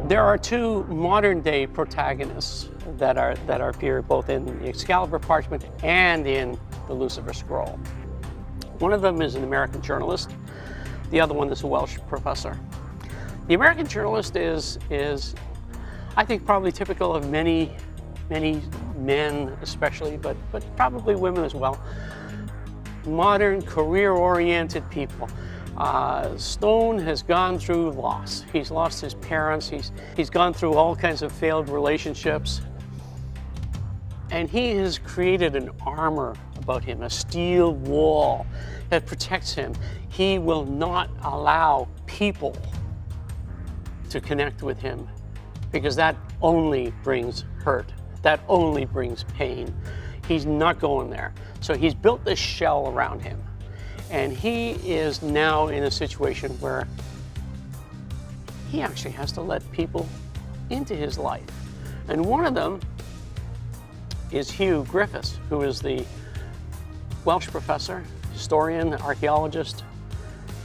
There are two modern-day protagonists that appear both in the Excalibur parchment and in the Lucifer Scroll. One of them is an American journalist. The other one is a Welsh professor. The American journalist is I think, probably typical of many men especially, but probably women as well. Modern, career-oriented people. Stone has gone through loss. He's lost his parents. He's gone through all kinds of failed relationships. And he has created an armor about him, a steel wall that protects him. He will not allow people to connect with him because that only brings hurt. That only brings pain. He's not going there. So he's built this shell around him. And he is now in a situation where he actually has to let people into his life. And one of them is Hugh Griffiths, who is the Welsh professor, historian, archaeologist,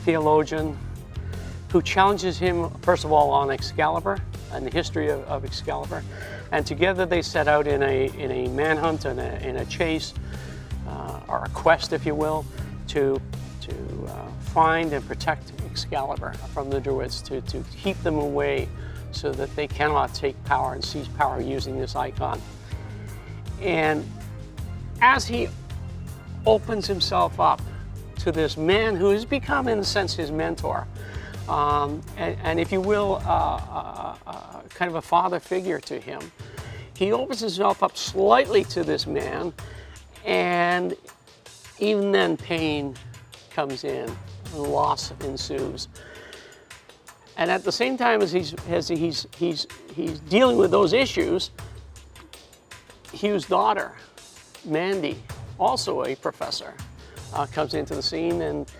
theologian, who challenges him, first of all, on Excalibur and the history of Excalibur. And together they set out in a manhunt and in a chase, or a quest, if you will, to find and protect Excalibur from the Druids, to keep them away so that they cannot take power and seize power using this icon. And as he opens himself up to this man who has become, in a sense, his mentor, and if you will, kind of a father figure to him, he opens himself up slightly to this man, and even then pain comes in, and loss ensues. And at the same time as he's dealing with those issues, Hugh's daughter, Mandy, also a professor, comes into the scene, and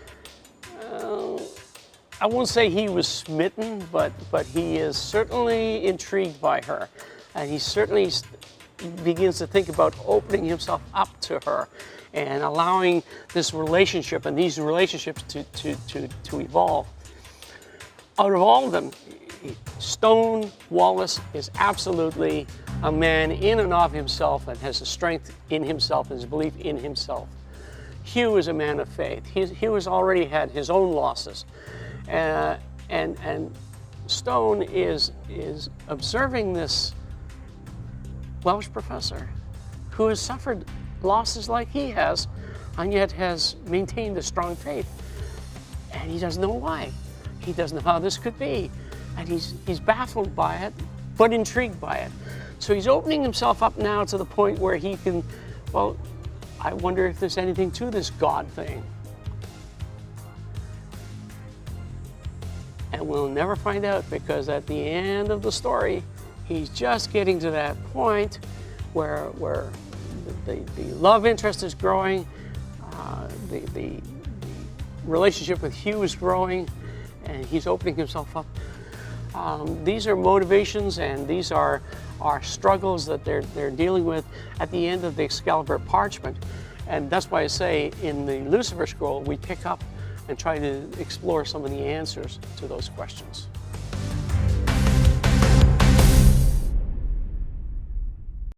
I won't say he was smitten, but he is certainly intrigued by her, and he certainly begins to think about opening himself up to her and allowing this relationship and these relationships to evolve. Out of all of them, Stone Wallace is absolutely a man in and of himself and has a strength in himself and his belief in himself. Hugh is a man of faith. Hugh has already had his own losses. And Stone is observing this Welsh professor who has suffered losses like he has, and yet has maintained a strong faith. And he doesn't know why. He doesn't know how this could be. And he's baffled by it, but intrigued by it. So he's opening himself up now to the point where he can, well, I wonder if there's anything to this God thing. And we'll never find out, because at the end of the story, he's just getting to that point where the love interest is growing, the relationship with Hugh is growing, and he's opening himself up. These are motivations, and these are struggles that they're dealing with at the end of the Excalibur parchment. And that's why I say in the Lucifer Scroll, we pick up and try to explore some of the answers to those questions.